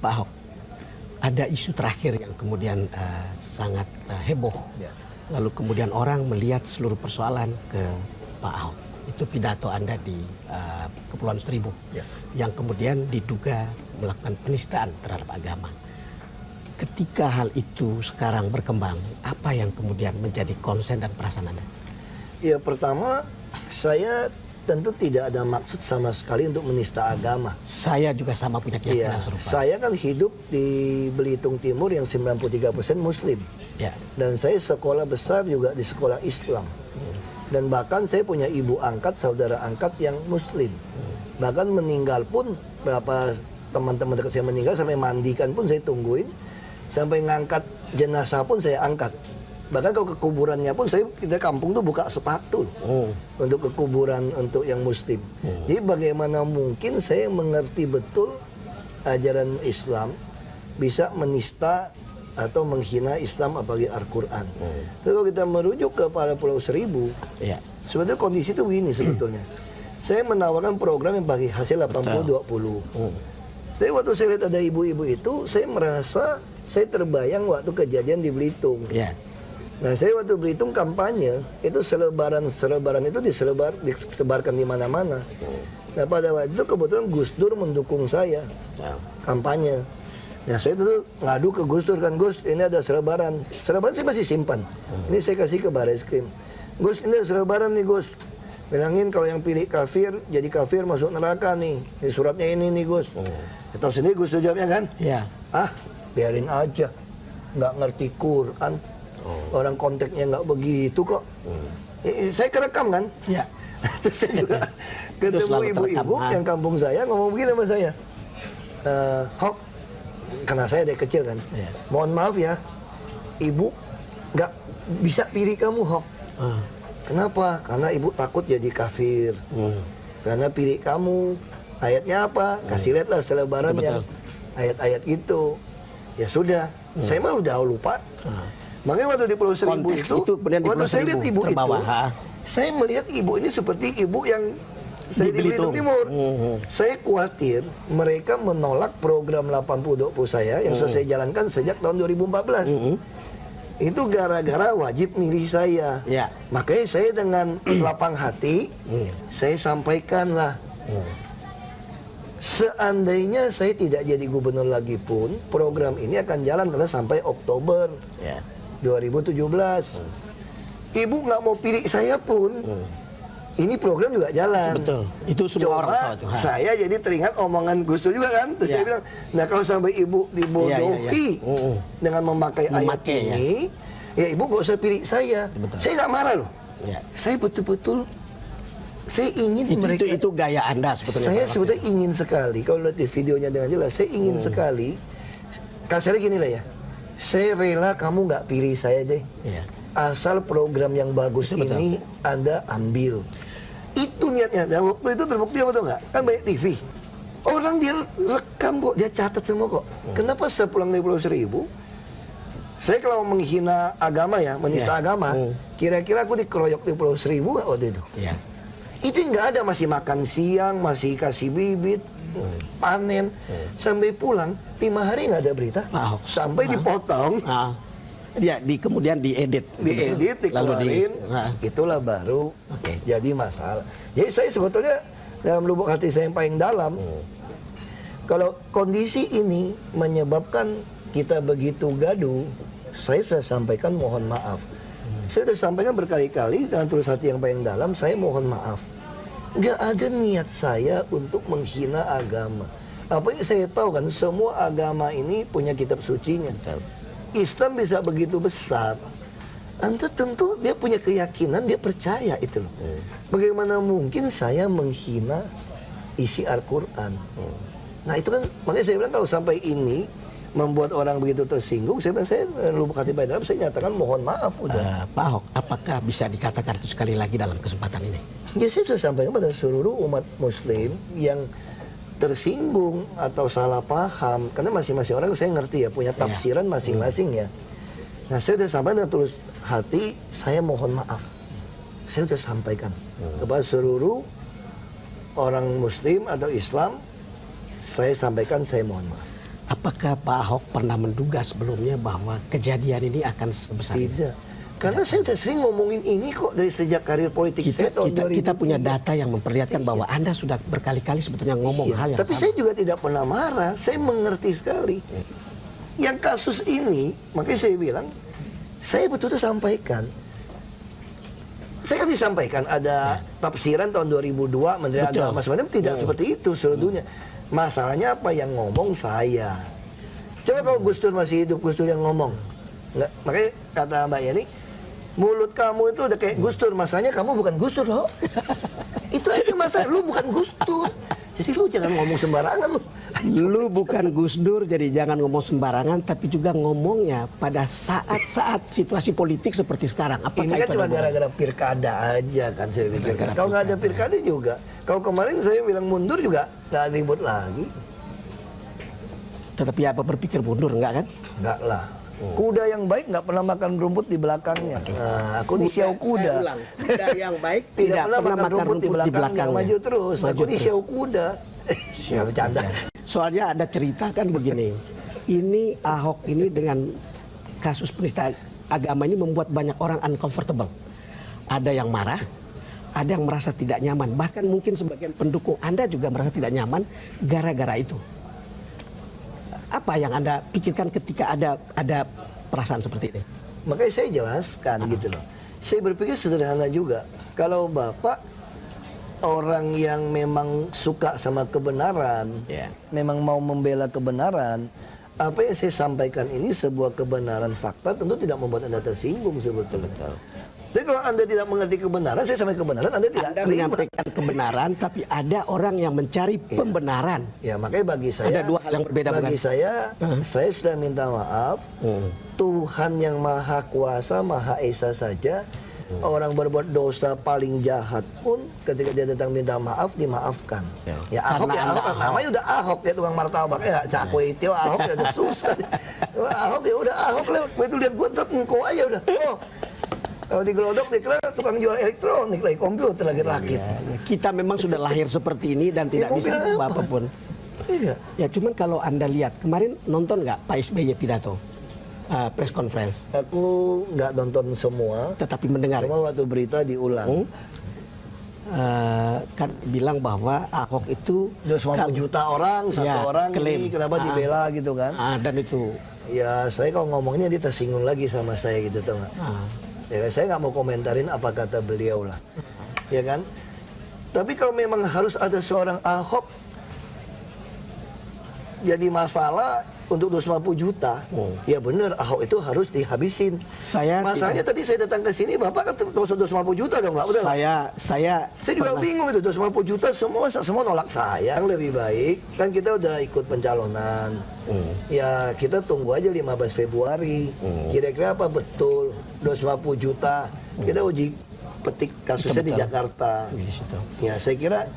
Pak Ahok, ada isu terakhir yang kemudian sangat heboh. Ya. Lalu kemudian orang melihat seluruh persoalan ke Pak Ahok. Itu pidato Anda di Kepulauan Seribu, Ya. yang kemudian diduga melakukan penistaan terhadap agama. Ketika hal itu sekarang berkembang, apa yang kemudian menjadi konsen dan perasaan Anda? Ya, pertama, saya tentu tidak ada maksud sama sekali untuk menista agama. Saya juga sama punya keyakinan Iya, serupa. saya kan hidup di Belitung Timur yang 93% Muslim. Ya. Dan saya sekolah besar juga di sekolah Islam. Dan bahkan saya punya ibu angkat, saudara angkat yang Muslim. Bahkan meninggal pun, berapa teman-teman dekat saya meninggal, sampai mandikan pun saya tungguin. Sampai ngangkat jenazah pun saya angkat. Bahkan kalau ke kuburannya pun kita kampung tuh buka sepatu untuk ke kuburan untuk yang Muslim. Jadi bagaimana mungkin saya mengerti betul ajaran Islam bisa menista atau menghina Islam apalagi Al-Quran. Kalau kita merujuk kepada Pulau Seribu, Ya. sebetulnya kondisi itu begini sebetulnya. Saya menawarkan program yang bagi hasil 80-20. Tapi waktu saya lihat ada ibu-ibu itu, saya merasa saya terbayang waktu kejadian di Belitung. Ya. Nah, saya waktu Belitung kampanye, itu selebaran itu disebarkan di mana-mana. Nah, pada waktu itu kebetulan Gus Dur mendukung saya kampanye. Nah, saya itu ngadu ke Gus Dur kan, Gus, ini ada selebaran. Selebaran saya masih simpan. Ini saya kasih ke Barreskrim. Gus, ini ada selebaran nih, Gus. Bilangin kalau yang pilih kafir, jadi kafir masuk neraka nih. Ini suratnya ini nih, Gus. Tahu sendiri Gus Dur jawabnya kan? Ya. Biarin aja, nggak ngerti Quran, orang konteksnya nggak begitu kok. Saya kerekam kan, Ya. terus saya juga ketemu ibu-ibu yang kampung saya ngomong begini sama saya, Hok, karena saya dari kecil kan, mohon maaf ya, ibu nggak bisa pilih kamu, Hok. Kenapa? Karena ibu takut jadi kafir. Karena pilih kamu, ayatnya apa? Kasih lihatlah selebaran yang ayat-ayat itu. Ya sudah, saya mah udah lupa. Makanya waktu di Pulau Seribu itu waktu saya lihat ibu terbawa. Saya melihat ibu ini seperti ibu yang saya di Belitung Timur. Saya khawatir mereka menolak program 80-20 saya yang saya jalankan sejak tahun 2014. Itu gara-gara wajib milih saya. Ya. Makanya saya dengan lapang hati, saya sampaikanlah. Seandainya saya tidak jadi gubernur lagi pun, program ini akan jalan terus sampai Oktober 2017. Ibu nggak mau pilih saya pun, ini program juga jalan. Betul. Itu semua orang tahu. Saya jadi teringat omongan Gus Dur juga kan. Terus saya bilang, nah kalau sampai ibu dibodohi dengan memakai ayat ini, ya ibu nggak usah pilih saya. Saya nggak marah loh. Saya betul-betul saya ingin mereka itu gaya Anda sebetulnya. Saya sebetulnya ingin sekali kalau lihat di videonya dengan jelas, saya ingin sekali kasarnya gini lah ya. Saya rela kamu nggak pilih saya deh. Asal program yang bagus ini Anda ambil. Itu niatnya. Dan waktu itu terbukti apa tuh nggak? Kan banyak TV. Orang dia rekam kok, dia catat semua kok. Kenapa saya pulang dari Pulau Seribu? Saya kalau menghina agama ya, menista agama, kira-kira aku dikeroyok di Pulau Seribu nggak waktu itu? Itu nggak ada, masih makan siang, masih kasih bibit, panen, sampai pulang 5 hari nggak ada berita, sampai dipotong, kemudian diedit, dikeluarin, itulah baru jadi masalah. Jadi saya sebetulnya dalam lubuk hati saya yang paling dalam, kalau kondisi ini menyebabkan kita begitu gaduh, saya sudah sampaikan mohon maaf. Saya sudah sampaikan berkali-kali dengan tulus hati yang paling dalam, saya mohon maaf. Nggak ada niat saya untuk menghina agama. Apalagi saya tahu kan, semua agama ini punya kitab sucinya. Islam bisa begitu besar, Anda tentu dia punya keyakinan, dia percaya itu loh. Bagaimana mungkin saya menghina isi Al-Quran? Nah itu kan, makanya saya bilang kalau sampai ini membuat orang begitu tersinggung, saya bilang, saya lubuk hati paling dalam, saya nyatakan mohon maaf udah. Pak Ahok, apakah bisa dikatakan itu sekali lagi dalam kesempatan ini? Ya saya sudah sampaikan pada seluruh umat muslim yang tersinggung atau salah paham, karena masing-masing orang saya ngerti ya, punya tafsiran masing-masing ya. Nah saya sudah sampaikan dengan tulus hati, saya mohon maaf. Saya sudah sampaikan kepada seluruh orang muslim atau Islam, saya sampaikan saya mohon maaf. Apakah Pak Ahok pernah menduga sebelumnya bahwa kejadian ini akan sebesar ini? Tidak. Karena saya sudah sering ngomongin ini kok dari sejak karir politik saya tahun 2000. Kita punya data yang memperlihatkan bahwa Anda sudah berkali-kali sebetulnya ngomong hal yang tapi sama. saya juga tidak pernah marah. Saya mengerti sekali. Yang kasus ini, makanya saya bilang, saya betul-betul sampaikan. Saya kan disampaikan ada tafsiran tahun 2002 Menteri Agama sebenarnya tidak seperti itu seluruh dunia. Masalahnya apa yang ngomong saya. Coba kalau Gus Dur masih hidup, Gus Dur yang ngomong. Nggak, makanya kata Mbak Yani, mulut kamu itu udah kayak Gus Dur. Masalahnya kamu bukan Gus Dur loh. Itu aja masalah, lu bukan Gus Dur. Jadi lu jangan ngomong sembarangan lu. Lu bukan Gus Dur, jadi jangan ngomong sembarangan, tapi juga ngomongnya pada saat-saat situasi politik seperti sekarang. Apakah ini kan itu cuma gara-gara pilkada aja kan saya pikir. Kalau nggak ada pilkada juga. Kalau kemarin saya bilang mundur juga nggak ribut lagi. Tetapi apa berpikir mundur, enggak kan? Enggak lah. Kuda yang baik nggak pernah makan rumput di belakangnya. Nah, aku di siau kuda. Kuda yang baik tidak pernah makan rumput di belakangnya. Maju terus. Aku di siau kuda. Siapa bercanda. Soalnya ada cerita kan begini. Ini Ahok ini dengan kasus penista agama ini membuat banyak orang uncomfortable. Ada yang marah, ada yang merasa tidak nyaman. Bahkan mungkin sebagian pendukung Anda juga merasa tidak nyaman gara-gara itu. Apa yang Anda pikirkan ketika ada perasaan seperti ini? Makanya saya jelaskan gitu loh. Saya berpikir sederhana juga. Kalau Bapak orang yang memang suka sama kebenaran, memang mau membela kebenaran, apa yang saya sampaikan ini sebuah kebenaran fakta tentu tidak membuat Anda tersinggung sebetulnya. Tapi kalau Anda tidak mengerti kebenaran, saya sampai kebenaran Anda tidak Anda terima. menyampaikan kebenaran, tapi ada orang yang mencari pembenaran. Ya makanya bagi saya ada dua hal yang berbeda. Bagi saya sudah minta maaf. Tuhan yang Maha Kuasa, Maha Esa saja. Orang berbuat dosa paling jahat pun ketika dia datang minta maaf dimaafkan. Ya Ahok ya Ahok, namanya udah Ahok ya tukang martabak ya cakwe itu Ahok ya udah susah. Ahok ya udah Ahok lah. Begitu lihat gua truk engkau aja udah. Oh. Kalau digelodok dikira tukang jual elektronik lagi komputer lagi rakit. Kita memang sudah lahir seperti ini dan tidak bisa berubah apapun. Iya. Ya cuman kalau Anda lihat kemarin nonton nggak Pak SBY pidato? Press conference. Aku nggak nonton semua, tetapi mendengar. Cuma waktu berita diulang. Kan bilang bahwa Ahok itu 250 juta orang, satu orang klaim. Ini kenapa dibela gitu kan? Dan itu. Ya saya kalau ngomongnya dia tersinggung lagi sama saya gitu tuh nggak? Ya saya nggak mau komentarin apa kata beliau lah, ya kan? Tapi kalau memang harus ada seorang Ahok jadi masalah untuk 250 juta, ya benar Ahok itu harus dihabisin. Masalahnya tadi saya datang ke sini, Bapak kan 250 juta dong, nggak udah? Saya juga bingung itu 250 juta semua nolak saya. Yang lebih baik kan kita udah ikut pencalonan, ya kita tunggu aja 15 Februari. Kira-kira apa betul 250 juta? Kita uji petik kasusnya di Jakarta. Ya saya kira,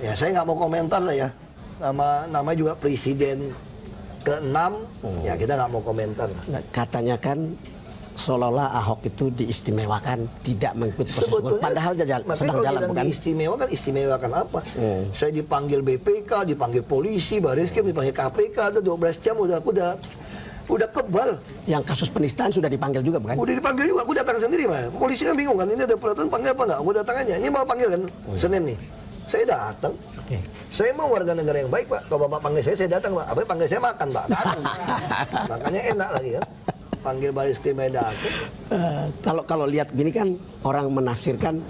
ya saya nggak mau komentar lah ya. Nama juga presiden ke-6, ya kita nggak mau komentar. Katanya kan seolah-olah Ahok itu diistimewakan, tidak mengikuti proses hukum. Padahal sedang jalan, bukan? Istimewakan apa? Saya dipanggil BPK, dipanggil polisi, Bariskim, dipanggil KPK, ada 12 jam udah kebal. Yang kasus penistaan sudah dipanggil juga, bukan? Udah dipanggil juga, aku datang sendiri, Pak. Polisi kan bingung kan, ini ada peraturan panggil apa nggak? Aku datang aja, ini mau panggil kan, Senin nih. Saya datang. Saya mau warga negara yang baik, Pak. Kalau Bapak panggil saya datang, Pak. Apa panggil saya makan, Pak. Datang. Makanya enak lagi kan. Panggil baris krim datang. Kalau lihat gini kan orang menafsirkan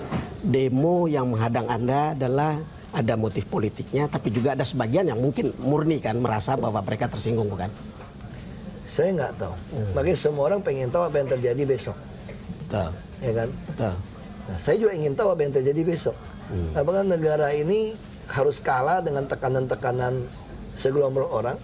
demo yang menghadang Anda adalah ada motif politiknya, tapi juga ada sebagian yang mungkin murni kan merasa bahwa mereka tersinggung, bukan? Saya nggak tahu. Makanya semua orang pengen tahu apa yang terjadi besok. Betul. Ya kan? Betul. Nah, saya juga ingin tahu apa yang terjadi besok. Apakah negara ini harus kalah dengan tekanan-tekanan segelombol orang?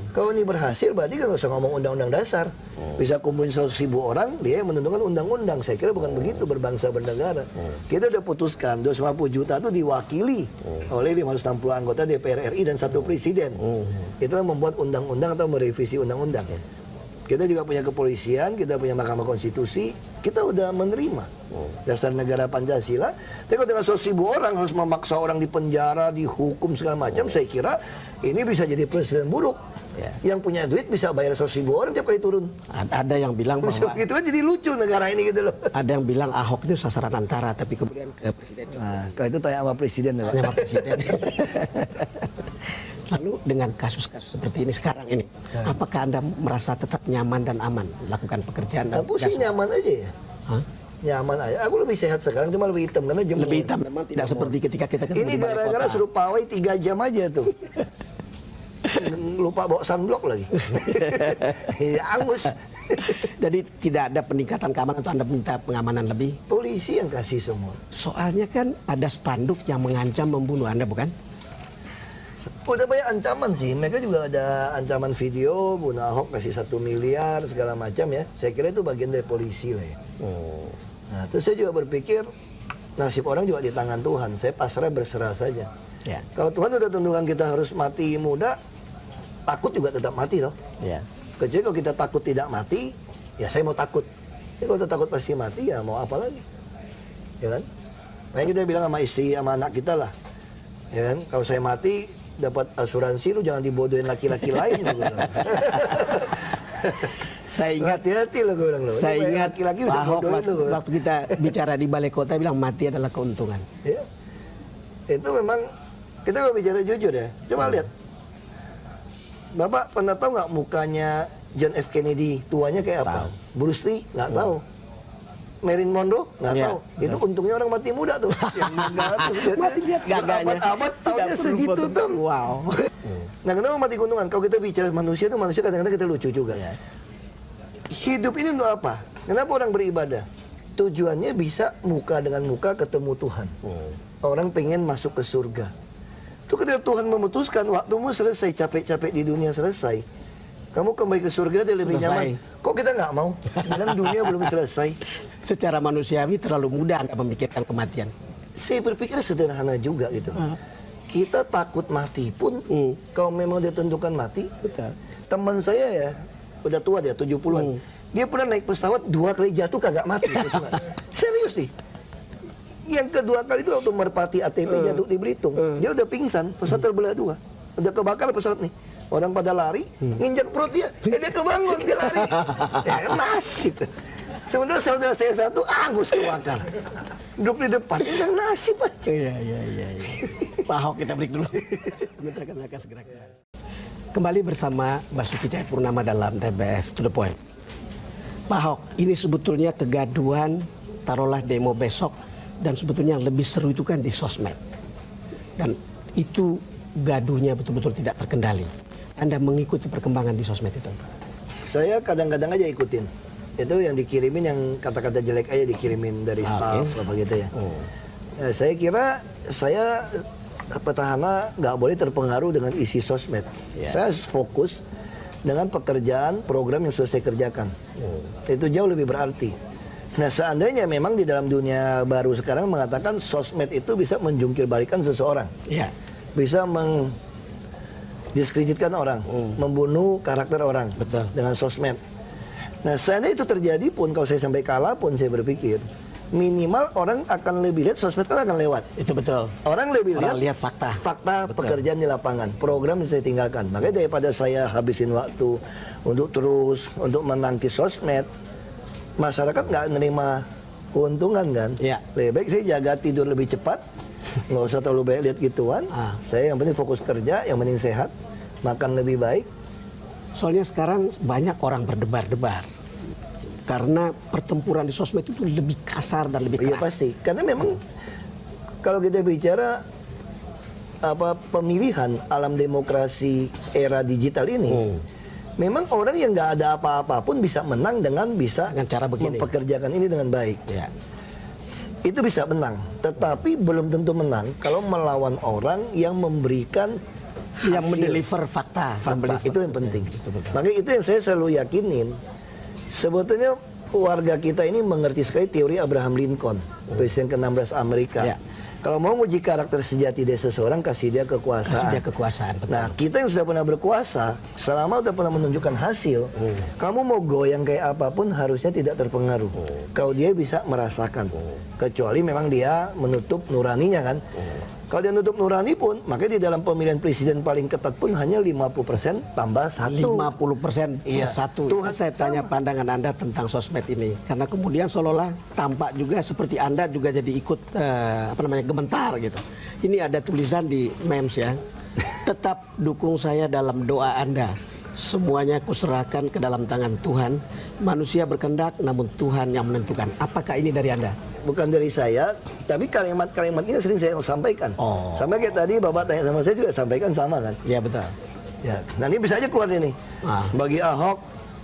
Kalau ini berhasil, berarti kan nggak usah ngomong undang-undang dasar. Bisa kumpulin 100.000 orang, dia yang menentukan undang-undang. Saya kira bukan begitu berbangsa bernegara. Kita udah putuskan 250 juta itu diwakili oleh 560 anggota DPR RI dan 1 presiden. Itulah membuat undang-undang atau merevisi undang-undang. Kita juga punya kepolisian, kita punya Mahkamah Konstitusi, kita udah menerima dasar negara Pancasila. Tapi kalau dengan 100.000 orang harus memaksa orang di penjara, dihukum segala macam, saya kira ini bisa jadi presiden buruk. Yang punya duit bisa bayar 100.000 orang tiap kali turun. Ada yang bilang bahwa Gitu kan jadi lucu negara ini gitu loh. ada yang bilang Ahok itu sasaran antara, tapi kemudian ke Presiden Jokowi. Nah, kalau itu tanya sama presiden. Tanya sama Presiden. Lalu dengan kasus-kasus seperti ini sekarang ini, apakah Anda merasa tetap nyaman dan aman melakukan pekerjaan? Dan Aku sih tugas? nyaman aja ya. Hah? Nyaman aja. Aku lebih sehat sekarang, cuma lebih hitam karena jemur. Lebih hitam memang tidak seperti ketika kita ketemu Ini di balai gara-gara kota. suruh pawai 3 jam aja tuh. Lupa bawa sunblock lagi. Ya, angus. Jadi tidak ada peningkatan keamanan atau Anda minta pengamanan lebih? Polisi yang kasih semua. Soalnya kan ada spanduk yang mengancam membunuh Anda, bukan? Udah banyak ancaman sih. Mereka juga ada ancaman video, bunuh Ahok kasih 1 miliar segala macam ya. Saya kira itu bagian dari polisi lah ya. Nah, terus saya juga berpikir nasib orang juga di tangan Tuhan. Saya pasrah berserah saja. Ya. Kalau Tuhan udah tentukan kita harus mati muda, takut juga tetap mati loh. Ya. Kecuali kalau kita takut tidak mati, ya saya mau takut. Tapi kalau udah takut pasti mati, ya mau apa lagi? Ya kan? Makanya kita bilang sama istri, sama anak kita lah. Ya kan? Kalau saya mati, dapat asuransi, lu jangan dibodohin laki-laki lain. Gue bilang. Saya ingat Hati-hati loh gue bilang loh. Saya Ini banyak ingat laki-laki bisa Ahok bodohin waktu, loh. waktu kita bicara di balai kota bilang mati adalah keuntungan. Ya. Itu memang, kita kalau bicara jujur ya. Coba lihat. Bapak pernah tahu nggak mukanya John F. Kennedy tuanya kayak apa? Tahu. Bruce Lee nggak tahu. Marilyn Monroe nggak Iya, tahu. Itu untungnya orang mati muda tuh. Yang gagah tuh. Masih lihat gagahnya. Amat tahunnya Tidak perlu segitu foto. tuh. Wow. Nah kenapa mati gunungan? Kalau kita bicara manusia tuh manusia kadang-kadang kita lucu juga. Iya. Hidup ini untuk apa? Kenapa orang beribadah? Tujuannya bisa muka dengan muka ketemu Tuhan. Orang pengen masuk ke surga. Itu ketika Tuhan memutuskan waktumu selesai, capek-capek di dunia selesai. Kamu kembali ke surga dia lebih Selesai. nyaman. Kok kita nggak mau? Bilang dunia belum selesai. Secara manusiawi terlalu mudah Anda memikirkan kematian. Saya berpikir sederhana juga gitu. Kita takut mati pun, kalau memang ditentukan mati. Betul. Teman saya ya, udah tua dia, 70-an. Dia pernah naik pesawat 2 kali jatuh kagak mati. Gitu kan. Serius nih. Yang kedua kali itu waktu merpati ATP jatuh di Belitung. Dia udah pingsan, pesawat terbelah 2. Udah kebakar pesawat nih. Orang pada lari, nginjak perut dia. Dia kebangun, dia lari. Ya kan nasib. Sementara saudara saya satu, angus kebakar. Duduk di depan, ini kan nasib aja. Iya. Pak Ahok kita break dulu. Pemirsa kami akan segera kembali. Kembali bersama Basuki Cahayapurnama dalam TBS To The Point. Pak Ahok, ini sebetulnya kegaduhan, taruhlah demo besok, dan sebetulnya yang lebih seru itu kan di sosmed. Dan itu gaduhnya betul-betul tidak terkendali. Anda mengikuti perkembangan di sosmed itu? Saya kadang-kadang aja ikutin. Itu yang dikirimin yang kata-kata jelek aja dikirimin dari staff apa gitu ya. Nah, saya kira saya petahana nggak boleh terpengaruh dengan isi sosmed. Saya harus fokus dengan pekerjaan program yang sudah saya kerjakan. Itu jauh lebih berarti. Nah seandainya memang di dalam dunia baru sekarang mengatakan sosmed itu bisa menjungkir balikan seseorang. Iya. Bisa mendiskreditkan orang, membunuh karakter orang. Betul. Dengan sosmed. Nah seandainya itu terjadi pun, kalau saya sampai kalah pun saya berpikir, minimal orang akan lebih lihat sosmed kan akan lewat. Itu betul. Orang lebih Orang lihat fakta Betul. pekerjaan di lapangan, program yang saya tinggalkan. Makanya daripada saya habisin waktu untuk untuk menangkis sosmed, masyarakat nggak nerima keuntungan kan. Iya. Lebih baik saya jaga tidur lebih cepat, nggak usah terlalu banyak lihat gituan. Saya yang penting fokus kerja, yang penting sehat, makan lebih baik. Soalnya sekarang banyak orang berdebar-debar. Karena pertempuran di sosmed itu lebih kasar dan lebih keras. Iya pasti, karena memang kalau kita bicara pemilihan alam demokrasi era digital ini, memang orang yang nggak ada apa-apa pun bisa menang dengan cara begini. mempekerjakan ini dengan baik. Ya. Itu bisa menang, tetapi belum tentu menang kalau melawan orang yang memberikan Yang hasil. mendeliver fakta. Itu yang penting. Ya, betul. Makanya itu yang saya selalu yakinin. Sebetulnya warga kita ini mengerti sekali teori Abraham Lincoln, Presiden ke-16 Amerika. Ya. Kalau mau nguji karakter sejati dari seseorang, kasih dia kekuasaan. Kasih dia kekuasaan, betul. Nah, kita yang sudah pernah berkuasa, selama sudah pernah menunjukkan hasil, kamu mau goyang kayak apapun harusnya tidak terpengaruh. Kalau dia bisa merasakan. Kecuali memang dia menutup nuraninya kan. Kalau dia nutup nurani pun, makanya di dalam pemilihan presiden paling ketat pun hanya 50% tambah 1. 50% Iya. satu. Tuhan Saya tanya pandangan Anda tentang sosmed ini, karena kemudian seolah-olah tampak juga seperti Anda juga jadi ikut gementar gitu. Ini ada tulisan di memes ya. Tetap dukung saya dalam doa Anda. Semuanya kuserahkan ke dalam tangan Tuhan. Manusia berkehendak, namun Tuhan yang menentukan. Apakah ini dari Anda? Bukan dari saya, tapi kalimat-kalimat ini sering saya sampaikan. Oh. Sama kayak tadi Bapak tanya sama saya juga sampaikan sama kan. Ya betul. Ya, nah ini bisa aja keluar ini. Bagi Ahok,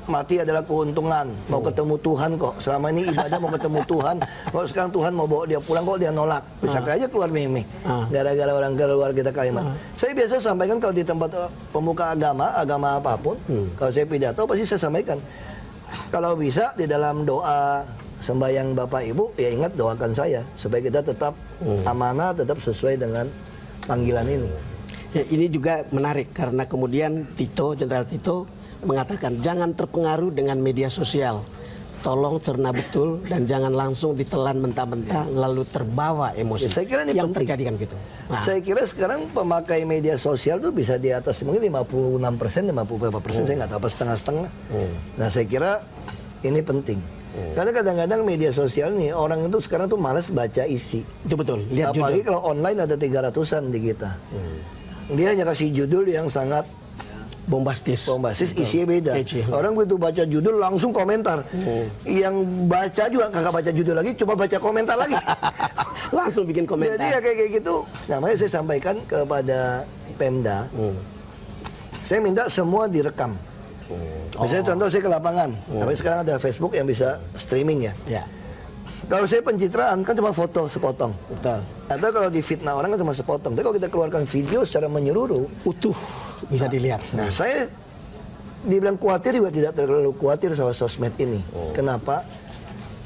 mati adalah keuntungan. Mau ketemu Tuhan kok. Selama ini ibadah mau ketemu Tuhan. Kalau sekarang Tuhan mau bawa dia pulang kok dia nolak. Bisa aja keluar meme. Gara-gara orang keluar kita kalimat. Saya biasa sampaikan kalau di tempat pemuka agama apapun. Kalau saya pidato pasti saya sampaikan. Kalau bisa di dalam doa sembahyang Bapak Ibu, ya ingat doakan saya. Supaya kita tetap amanah, tetap sesuai dengan panggilan ini. Ya, ini juga menarik karena kemudian Jenderal Tito mengatakan jangan terpengaruh dengan media sosial. Tolong cerna betul dan jangan langsung ditelan mentah-mentah lalu terbawa emosi. Ya, saya kira ini yang penting. terjadi kan gitu. Nah, Saya kira sekarang pemakai media sosial tuh bisa di atas mungkin 56%, 50%, saya nggak tahu apa setengah-setengah. Nah saya kira ini penting. Karena kadang-kadang media sosial nih orang itu sekarang tuh malas baca isi. itu betul. Lihat Apalagi judul. kalau online ada 300-an di kita. Dia hanya kasih judul yang sangat Bombastis. isinya beda. Catchy. Orang begitu baca judul langsung komentar. Yang baca juga kagak baca judul lagi, cuma baca komentar lagi. Langsung bikin komentar. Jadi ya kayak gitu. Namanya saya sampaikan kepada Pemda. Saya minta semua direkam. Misalnya contoh saya ke lapangan. Tapi sekarang ada Facebook yang bisa streaming ya. Ya, Kalau saya pencitraan kan cuma foto sepotong. betul. Atau kalau difitnah orang kan cuma sepotong. Tapi kalau kita keluarkan video secara menyeluruh, Utuh bisa dilihat. nah saya dibilang khawatir juga tidak terlalu khawatir soal sosmed ini. Kenapa?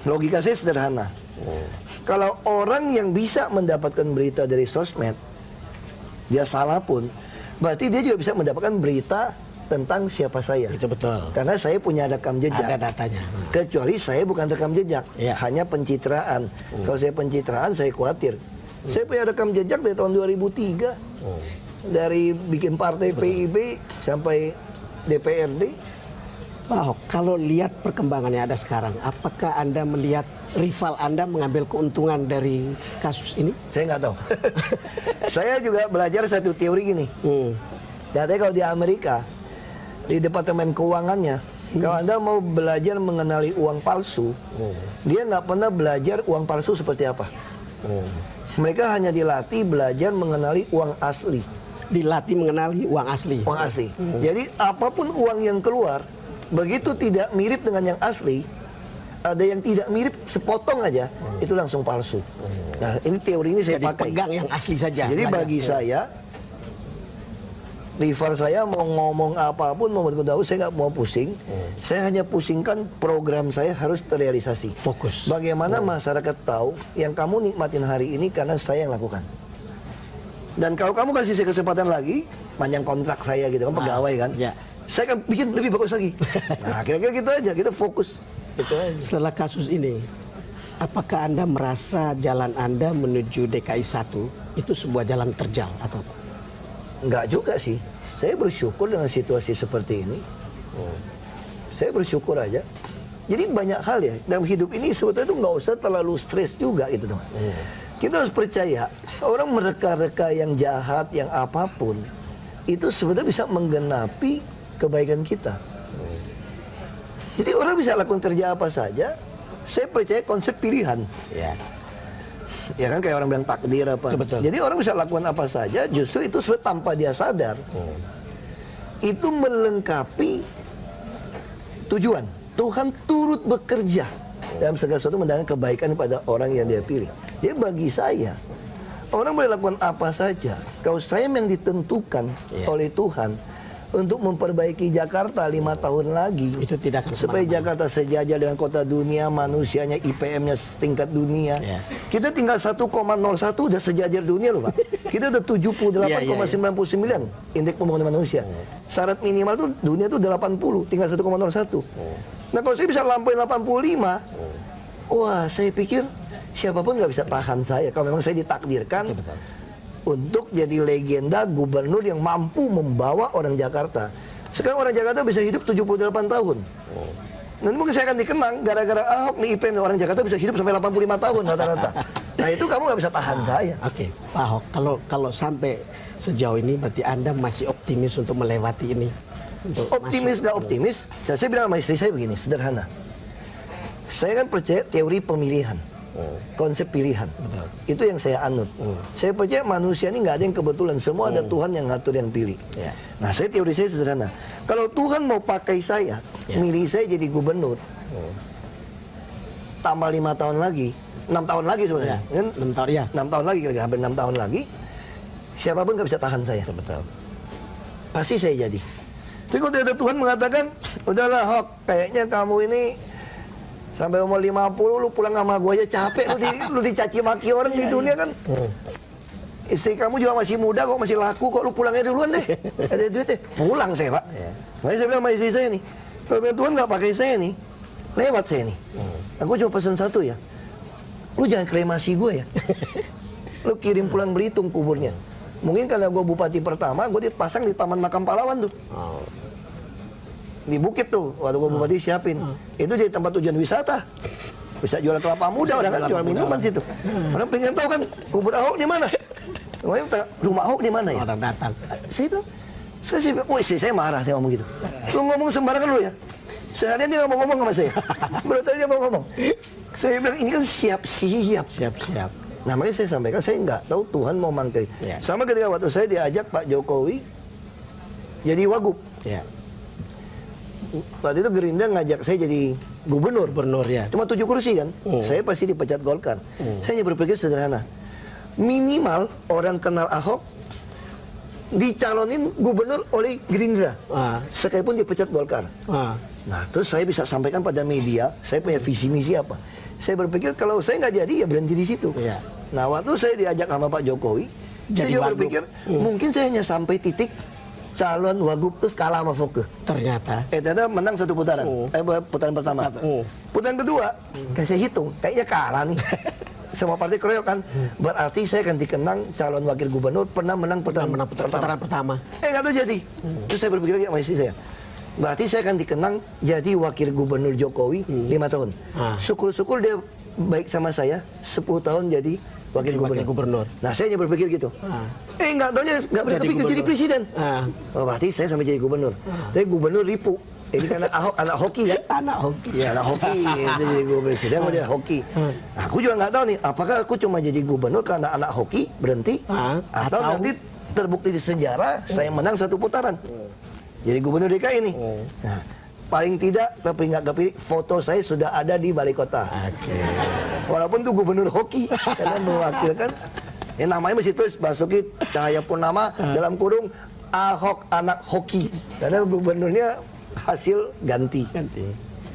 Logika saya sederhana. Kalau orang yang bisa mendapatkan berita dari sosmed, dia salah pun, berarti dia juga bisa mendapatkan berita tentang siapa saya. Itu betul. Karena saya punya rekam jejak. Ada datanya. Kecuali saya bukan rekam jejak, Ya. hanya pencitraan. Kalau saya pencitraan, saya khawatir. Saya punya rekam jejak dari tahun 2003. Dari bikin partai PIB sampai DPRD. Pak Ahok, kalau lihat perkembangannya ada sekarang, apakah Anda melihat rival Anda mengambil keuntungan dari kasus ini? Saya nggak tahu. Saya juga belajar satu teori gini. Katanya kalau di Amerika, di Departemen Keuangannya, kalau Anda mau belajar mengenali uang palsu, dia nggak pernah belajar uang palsu seperti apa. Mereka hanya dilatih belajar mengenali uang asli. Dilatih mengenali uang asli. Uang asli. Jadi apapun uang yang keluar, begitu tidak mirip dengan yang asli, ada yang tidak mirip sepotong aja, itu langsung palsu. Nah ini teori ini saya Jadi pakai. pegang yang asli saja. Jadi bagi saya, rival saya mau ngomong apapun, mau tahu saya nggak mau pusing. Saya hanya pusingkan program saya harus terrealisasi. Fokus. Bagaimana masyarakat tahu yang kamu nikmatin hari ini karena saya yang lakukan. Dan kalau kamu kasih saya kesempatan lagi, panjang kontrak saya gitu kan, pegawai kan, ya. saya akan bikin lebih bagus lagi. Nah kira-kira gitu aja, kita fokus. Gitu aja. Setelah kasus ini, apakah Anda merasa jalan Anda menuju DKI 1 itu sebuah jalan terjal atau apa? Enggak juga sih. Saya bersyukur dengan situasi seperti ini. Saya bersyukur aja. Jadi banyak hal ya dalam hidup ini sebetulnya itu nggak usah terlalu stres juga gitu teman. Kita harus percaya orang mereka-reka yang jahat, yang apapun itu sebetulnya bisa menggenapi kebaikan kita. Jadi orang bisa lakukan kerja apa saja. Saya percaya konsep pilihan. Ya. Ya kan kayak orang bilang takdir apa. Betul. Jadi orang bisa lakukan apa saja, justru itu sebetulnya tanpa dia sadar. Itu melengkapi tujuan. Tuhan turut bekerja dalam segala sesuatu mendatangkan kebaikan pada orang yang dia pilih. Jadi bagi saya, orang boleh lakukan apa saja. Kalau saya yang ditentukan oleh Tuhan untuk memperbaiki Jakarta 5 tahun lagi, Itu tidak akan supaya kemana-mana. Jakarta sejajar dengan kota dunia, manusianya IPM-nya setingkat dunia. Ya. Kita tinggal 1,01 udah sejajar dunia loh Pak. Kita udah 78,99 indeks pembangunan manusia. Syarat minimal tuh dunia tuh 80, tinggal 1,01. Nah kalau saya bisa lampaui 85, wah saya pikir siapapun nggak bisa tahan saya. Kalau memang saya ditakdirkan untuk jadi legenda gubernur yang mampu membawa orang Jakarta. Sekarang orang Jakarta bisa hidup 78 tahun. Nanti mungkin saya akan dikenang gara-gara Ahok nih IPM orang Jakarta bisa hidup sampai 85 tahun rata-rata. Nah itu kamu nggak bisa tahan saya. Oke, Pak Ahok, kalau sampai sejauh ini berarti Anda masih optimis untuk melewati ini? Untuk Optimis nggak optimis? Saya bilang sama istri saya begini, sederhana. Saya kan percaya teori pemilihan. Konsep pilihan. Betul. Itu yang saya anut. Saya percaya manusia ini nggak ada yang kebetulan. Semua ada Tuhan yang ngatur, yang pilih. Ya. Nah, teori saya sederhana. Kalau Tuhan mau pakai saya, milih saya jadi gubernur, tambah 5 tahun lagi, 6 tahun lagi sebenarnya. Ya, 6 tahun ya. 6 tahun lagi, kira-kira hampir 6 tahun lagi, siapapun nggak bisa tahan saya. Betul. Pasti saya jadi. Tapi kalau ada Tuhan mengatakan, udahlah Hok, kayaknya kamu ini sampai umur 50 lu pulang sama gua aja capek, lu dicaci maki orang di dunia kan. Istri kamu juga masih muda kok, masih laku kok, lu pulangnya duluan deh. Ada duit deh. Pulang saya, Pak. Makanya saya bilang sama istri saya nih, kalau Tuhan nggak pakai saya nih, lewat saya nih. Aku cuma pesan satu ya, lu jangan kremasi gue ya. Lu kirim pulang Belitung kuburnya. Mungkin karena gue bupati pertama, gue dipasang di Taman Makam Pahlawan tuh. Di bukit tuh, waktu gue bupati siapin. Itu jadi tempat tujuan wisata. Bisa jual kelapa muda, orang kan jual minuman situ. Orang pengen tahu kan, kubur Ahok di mana? Rumah Ahok di mana ya? Orang datang. Saya bilang, istri saya marah dia ngomong gitu. Lu ngomong sembarangan lu ya? Seharian dia nggak mau ngomong sama saya. Berarti dia mau ngomong. Saya bilang, ini kan siap-siap. Siap-siap. Nah, makanya saya sampaikan, saya nggak tahu Tuhan mau manggil. Ya. Sama ketika waktu saya diajak Pak Jokowi jadi wagub. Ya. Waktu itu Gerindra ngajak saya jadi gubernur. Gubernur ya. Cuma 7 kursi kan. Saya pasti dipecat Golkar. Saya hanya berpikir sederhana. Minimal orang kenal Ahok dicalonin gubernur oleh Gerindra. Sekalipun dipecat Golkar. Nah, terus saya bisa sampaikan pada media, saya punya visi misi apa. Saya berpikir kalau saya nggak jadi ya berhenti di situ. Ya. Nah, waktu saya diajak sama Pak Jokowi, saya Jadi juga wagub. berpikir mungkin saya hanya sampai titik calon wagub terus kalah sama Foke. Ternyata. Ternyata menang 1 putaran. Putaran pertama. Putaran kedua, kayak saya hitung, kayaknya kalah nih. Semua partai keroyok kan. Berarti saya akan dikenang calon wakil gubernur pernah menang putaran Putaran pertama. nggak tahu jadi. Terus saya berpikir lagi sama istri saya. Berarti saya akan dikenang jadi wakil gubernur Jokowi 5 tahun. Syukur-syukur dia baik sama saya 10 tahun jadi wakil gubernur. Nah, saya hanya berpikir gitu. Nggak taunya nggak pernah kepikir jadi presiden. Oh, berarti saya sampai jadi gubernur. Saya gubernur Ripu. Ini karena Ahok anak hoki kan? Anak hoki. Ya, anak hoki. Dia jadi gubernur presiden, aku jadi hoki. Nah, aku juga nggak tahu nih, apakah aku cuma jadi gubernur karena anak hoki berhenti, atau nanti terbukti di sejarah saya menang 1 putaran. Jadi gubernur DKI ini. Nah, paling tidak tapi nggak kepilih, foto saya sudah ada di balai kota. Walaupun tuh gubernur hoki, karena mewakilkan. Namanya masih tulis Basuki Cahayapurnama dalam kurung Ahok anak hoki. Karena gubernurnya hasil ganti.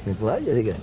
Itu aja sih kan.